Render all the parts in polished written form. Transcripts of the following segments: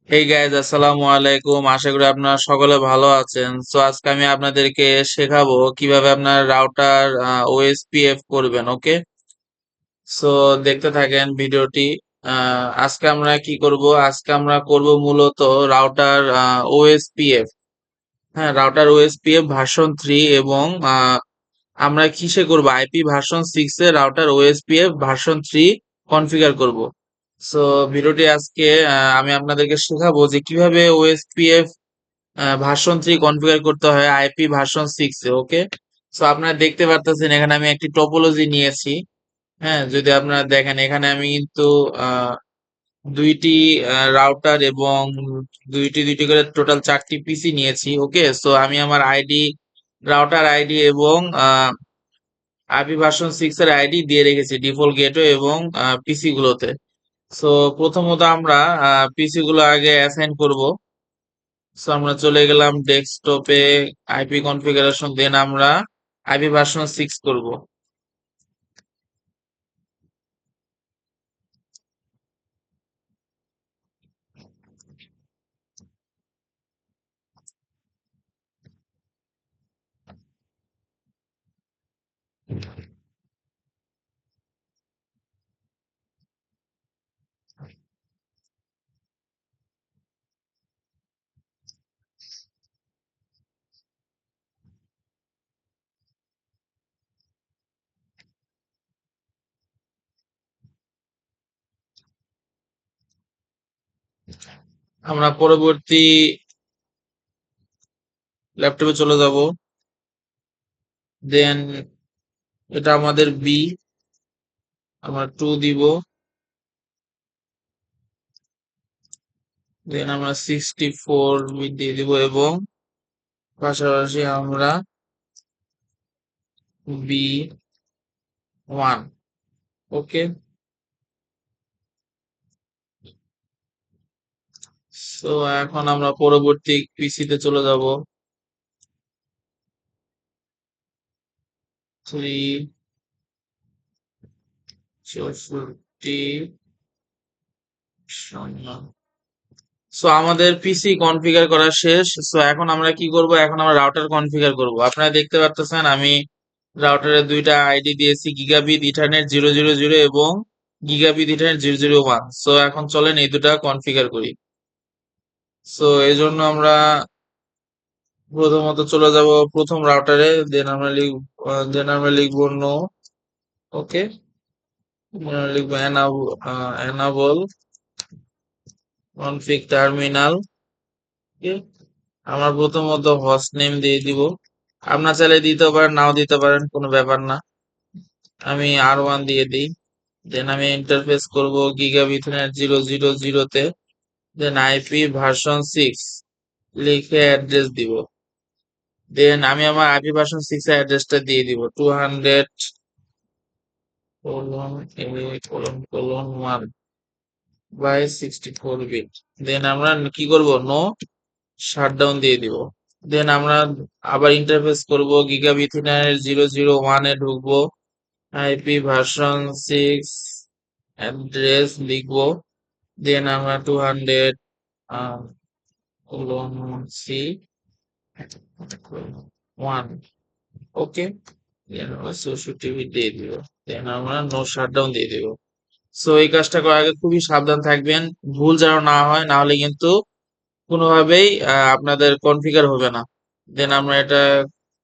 Hey guys, আসসালামু আলাইকুম। আশা করি আপনারা সকলে ভালো আছেন। সো আজকে আমি আপনাদেরকে শেখাবো কিভাবে আপনার রাউটার ওএসপিএফ করবেন। ওকে, সো দেখতে থাকেন ভিডিওটি। আজকে আমরা কি করব? আজকে আমরা করব মূলত রাউটার ওএসপিএফ। হ্যাঁ, রাউটার ওএসপিএফ ভার্সন 3 এবং আমরা কিসে করব? আইপি ভার্সন 6 এ রাউটার ওএসপিএফ ভার্সন 3 কনফিগার করব। সো ভিডিওটি আজকে আমি আপনাদেরকে শেখাবো যে কিভাবে ওএসপিএফ ভার্সন 3 কনফিগার করতে হয় আইপি ভার্সন 6 এ। ওকে, সো আপনারা দেখতে পারতেছেন এখানে আমি একটি টপোলজি নিয়েছি। হ্যাঁ, যদি আপনারা দেখেন এখানে আমি কিন্তু আহ, দুইটি রাউটার এবং দুইটি দুইটি করে টোটাল 4টি পিসি নিয়েছি। ওকে, সো আমি আমার আইডি, রাউটার আইডি এবং আইপি ভার্সন 6 এর আইডি দিয়ে রেখেছি ডিফল্ট গেটওয়ে এবং পিসি গুলোতে। সো প্রথমত আমরা পিসি গুলো আগে অ্যাসাইন করব। সো আমরা চলে গেলাম ডেস্কটপে, আইপি কনফিগারেশন, দেন আমরা আইপি ভার্সন 6 করব। আমরা পরবর্তী ল্যাপটপে চলে যাব। দেন এটা আমাদের বি, আমরা 2 দিব। দেন আমরা 64 বিট দিয়ে দিব এবং পাশাপাশি আমরা B1। ওকে, সো এখন আমরা পরবর্তী পিসিতে চলে যাব। 364 সো আমাদের পিসি কনফিগার করা শেষ। সো এখন আমরা কি করব? এখন আমরা রাউটার কনফিগার করব। আপনারা দেখতে পাচ্ছেন আমি রাউটারে দুইটা আইডি দিয়েছি, গিগাবিট ইথারনেট 000 এবং গিগাবিট ইথারনেট 001। সো এখন চলেন এই দুটা কনফিগার করি। সো এই জন্য আমরা প্রথমত চলে যাব প্রথম রাউটারে, দেন আমরা লিখবো নো। ওকে, লিখবো এনাবল কনফিগ টার্মিনাল। আমরা প্রথমত হোস্ট নেম দিয়ে দিব। আপনার চাইলে দিতে পারেন, নাও দিতে পারেন, কোনো ব্যাপার না। আমি R1 দিয়ে দিই। দেন আমি ইন্টারফেস করব গিগাবিথনেট 000 তে। দেন আইপি ভার্সন 6 লিখে অ্যাড্রেস দিব। দেন আমি আমার আইপি ভার্সন 6 এর অ্যাড্রেসটা দিয়ে দিব 200:1/64 বিট। দেন আমরা কি করব? নো শাটডাউন দিয়ে দিব। দেন আমরা আবার ইন্টারফেস করব গিগাবিথনেট 001 এ ঢুকবো। আইপি ভার্সন 6 অ্যাড্রেস লিখবো। দেন আমরা 200:1 ওকে, দেন আমরা 64 বিট দিয়ে দিব। দেন আমরা নো শাটডাউন দিয়ে দিব। সো এই কাজটা করার আগে খুবই সাবধান থাকবেন, ভুল যেন না হয়, না হলে কিন্তু কোনোভাবেই আপনাদের কনফিগার হবে না। দেন আমরা এটা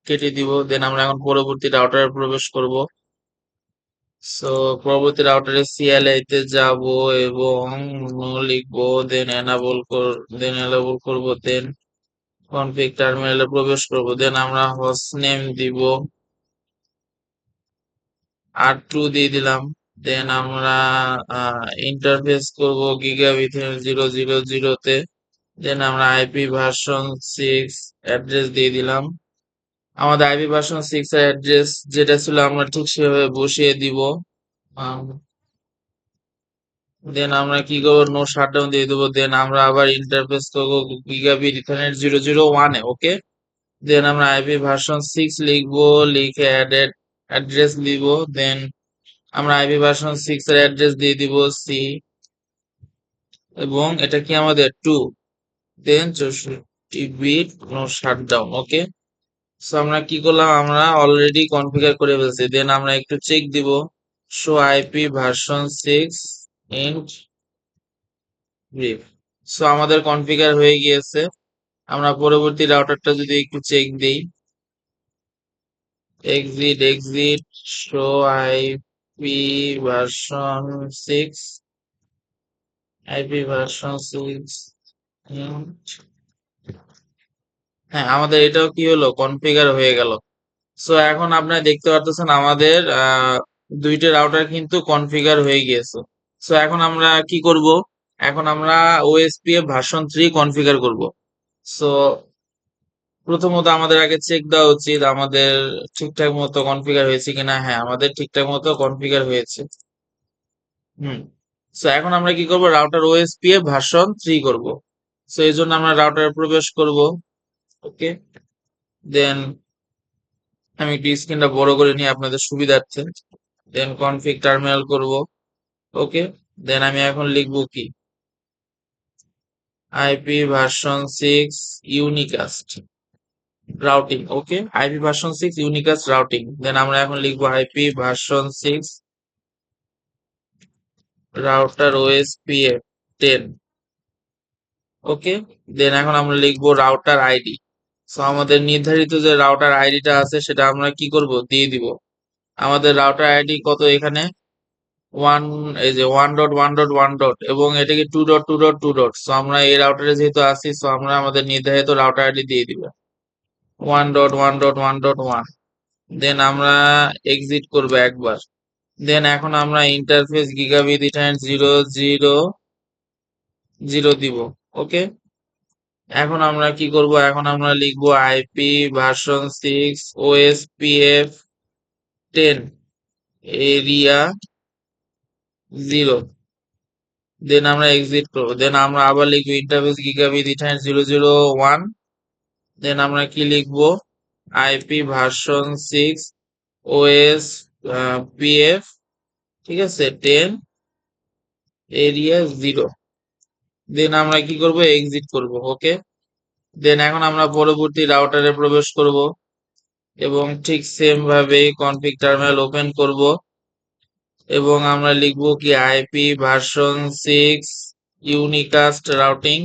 কেটে দিব। দেন আমরা এখন পরবর্তী রাউটারে প্রবেশ করব। সো পরবর্তী রাউটারে সিএলআই তে যাব এবং নো লিখবো। দেন এনেবল করব। দেন কনফিগ টার্মিনালে প্রবেশ করব। দেন আমরা হোস্ট নেম দিব, R2 দিয়ে দিলাম। দেন আমরা ইন্টারফেস করব গিগাবিট 000 তে। দেন আমরা আইপি ভার্সন 6 অ্যাড্রেস দিয়ে দিলাম। আমাদের আইপি ভার্সন 6 এর অ্যাড্রেস যেটা ছিল আমরা ঠিক সেভাবে বসিয়ে দিব। দেন আমরা কি করবো? নো শাটডাউন দিয়ে দেবো। দেন আমরা আবার ইন্টারফেস করবো গিগাবিট ইথারনেট 001 এ। ওকে, দেন আমরা আইপি ভার্সন 6 লিখবো, লিখে অ্যাড্রেস দিব। দেন আমরা আইপি ভার্সন 6 এর অ্যাড্রেস দিয়ে দিব এবং এটা কি আমাদের 2, দেন 64 বিট নো শাটডাউন। ওকে, সো আমরা কি করলাম, আমরা অলরেডি কনফিগার করে ফেলছি। দেন আমরা একটু চেক দিব, show IP version 6 int brief. So আমাদের কনফিগার হয়ে গিয়েছে। আমরা পরবর্তী রাউটারটা যদি একটু চেক দিই, exit exit show IP version 6, IP version 6। হ্যাঁ, আমাদের এটাও কি হলো, কনফিগার হয়ে গেল। সো এখন আপনারা দেখতে পারতেছেন আমাদের দুইটা রাউটার কিন্তু কনফিগার হয়ে গিয়েছে। সো এখন আমরা কি করব, এখন আমরা ওএসপিএফ ভার্সন 3 কনফিগার করব। সো প্রথমত আমাদের আগে চেক দেওয়া উচিত আমাদের ঠিকঠাক মতো কনফিগার হয়েছে কিনা। হ্যাঁ, আমাদের ঠিকঠাক মতো কনফিগার হয়েছে। হুম। সো এখন আমরা কি করব, রাউটার ওএসপিএফ ভার্সন 3 করব। সো এই জন্য আমরা রাউটারে প্রবেশ করব। ওকে, দেন আমি একটু স্ক্রিনটা বড় করে নিই আপনাদের সুবিধার্থে। দেন কনফিগ টার্মিনাল করব। ওকে, দেন আমি এখন লিখব কি, আইপি ভার্সন 6 ইউনিকাস্ট রাউটিং। ওকে, আইপি ভার্সন 6 ইউনিকাস্ট রাউটিং। দেন আমরা এখন লিখব আইপি ভার্সন 6 রাউটার ওএসপিএফ 10। ওকে, দেন এখন আমরা লিখব রাউটার আইডি। সো আমাদের নির্ধারিত যে রাউটার আইডিটা আছে সেটা আমরা কি করব, দিয়ে দিব। আমাদের রাউটার আইডি কত এখানে, ওয়ান, এই যে 1.1.1 এবং এটাকে 2.2.2. সো আমরা এই রাউটারে যেহেতু আছি, সো আমরা আমাদের নির্ধারিত রাউটার আইডি দিয়ে দিব 1.1.1.1। দেন আমরা এক্সিট করব একবার। দেন এখন আমরা ইন্টারফেস গিগাবিট ইথারনেট 0.0.0 দিব। ওকে, এখন আমরা কি করব, এখন আমরা লিখব IP version 6 OSPF 10 area 0। Then আমরা এক্সিট করব। দেন আমরা আবার লিখব ইন্টারফেস গিগাবিট ইথারনেট 0.0.1। দেন আমরা কি লিখব, আইপি ভার্সন 6 ওএস পিএফ, ঠিক আছে, 10 এরিয়া 0। দেন আমরা কি করব, এক্সিট করব। ওকে, দেন এখন আমরা পরবর্তী রাউটারে প্রবেশ করব এবং ঠিক সেম ভাবে কনফিগ টার্মিনাল ওপেন করব এবং আমরা লিখব কি, আইপি ভার্সন 6 ইউনিকাস্ট রাউটিং।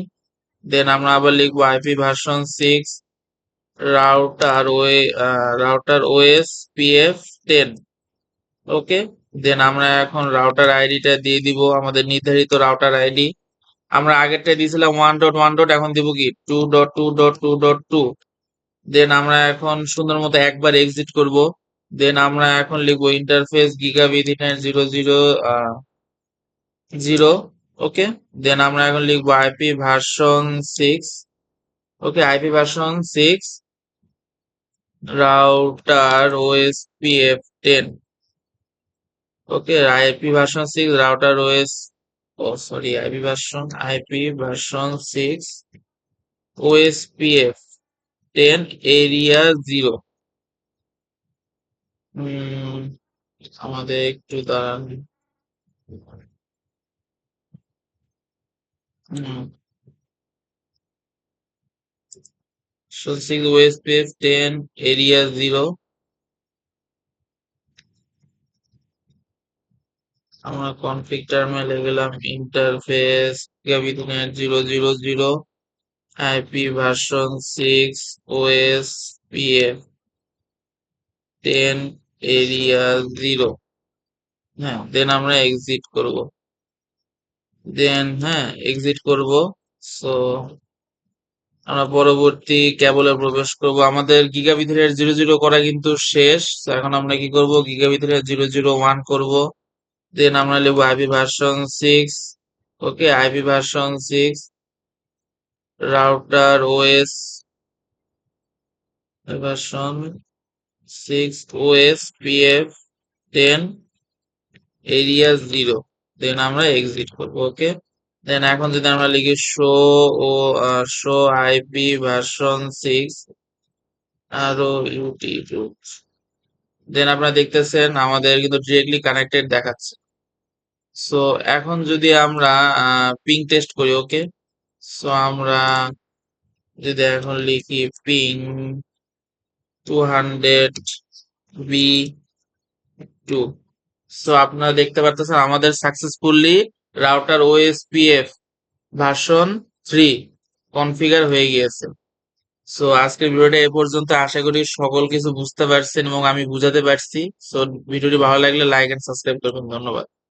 দেন আমরা আবার লিখব IP version 6 router OS PF 10। ওকে, দেন আমরা এখন রাউটার আইডিটা দিয়ে দিব, আমাদের নির্ধারিত রাউটার আইডি। আমরা আগেরটা দিয়েছিলাম 1.1. এখন দিব কি 2.2.2.2। দেন আমরা এখন সুন্দর মতো একবার এক্সিট করব। দেন আমরা এখন লিখবো interface gigabit ethernet 0.0.0। Okay, then আমরা এখন লিখবো IP version 6। Okay, IP version 6 router OSPF 10। Okay, IP version 6 router OS, oh sorry, IP version 6 OSPF 10 area 0। আমাদের একটু দাঁড়ান। So 6 OSPF 10 area 0। আমরা কনফিগ টার্মিনালে গেলাম, interface gigabit 0.0.0 IP version 6 OSPF 10 area 0। হ্যাঁ, দেন আমরা এক্সিট করব। হ্যাঁ, এক্সিট করব। সো আমরা পরবর্তী কেবলে প্রবেশ করব। আমাদের গিগাবিট 0.0 করা কিন্তু শেষ। তো এখন আমরা কি করব, গিগাবিট 0.0.1 করব। দেন আমরা লিখব IP version 6। Okay, IP version 6 router OS version 6 OS PF 10 area 0। Then আমরা এক্সিট করব। ওকে, দেন এখন যদি আমরা লিখি শো আইপি ভার্সন 6 আরো ইউটি, দেন আপনারা দেখতেছেন আমাদের কিন্তু ডিরেক্টলি কানেক্টেড দেখাচ্ছে। সো এখন যদি আমরা পিং টেস্ট করি, ওকে। সো আমরা যদি এখন লিখি পিং 200 B2, সো আপনারা দেখতে পারতেছেন আমাদের successfully router OSPF version 3 configure হয়ে গিয়েছে। সো আজকের ভিডিওটা এ পর্যন্ত, আশা করি সকল কিছু বুঝতে পারছেন এবং আমি বুঝাতে পারছি। সো ভিডিওটি ভালো লাগলে লাইক এন্ড সাবস্ক্রাইব করবেন। ধন্যবাদ।